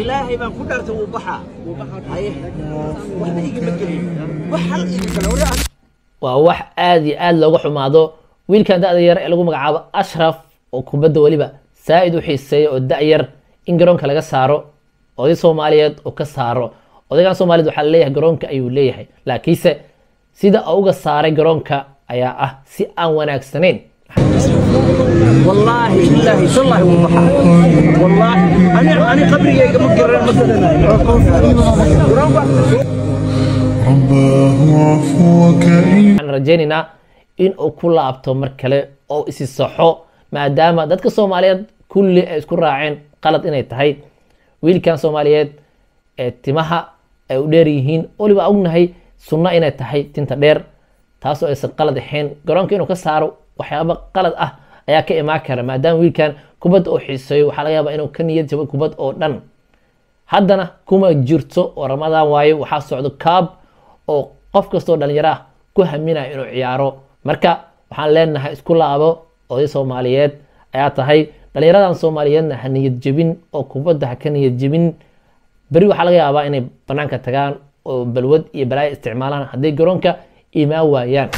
إلهي بان كدرت وبحا هاي وحنا يجي مجري وحل إذا كانوا wax aad iyo aad looga xumaado wiilkan da'da yar ee lagu magacaabo Ashraf oo kubadda waliba saaid u xiiseeyo oo da' yar in garoonka laga saaro oday Soomaaliyeed oo ka saaro odaygan Soomaaliyeed waxa leeyahay garoonka ayuu leeyahay laakiinse sida uga saaray garoonka ayaa ah si aan wanaagsaneyn والله بالله والله وبحا والله أنا قبري ما قرر مثلا رباه عفوك waxaan rajaynaynaa in uu ku laabto mar kale oo isi saxo maadaama dadka Soomaaliyeed kulli ay isku raaceen qalad inay tahay wiilkan Soomaaliyeed ee timaha ay u dheer yihiin waliba ognahay sunna inay tahay tinta dheer taas oo aysan qalad ahayn garoonka inuu ka saaro waxyaabo qalad ah ayaa ka imaan kara maadaama wiilkan kubadda oo xiiseeyo waxa laga yaabaa inuu ka niyad jabo kubad oo dhan haddana kuma jirto oo Ramadaan waaye waxa socdo kaab oo qof kastoo dhalinyaro ah ku haminayo inuu ciyaaro marka waxaan leenahay isku laabo oday Soomaaliyeed ayaa tahay dhalinyaradan Soomaaliyeedna ha niyad jabin oo kubadda ha ka niyad jabin bari waxa laga yaabaa inay banaanka tagaan oo balwad iyo balaayo isticmaalaan haddii garoonka imaan waayaan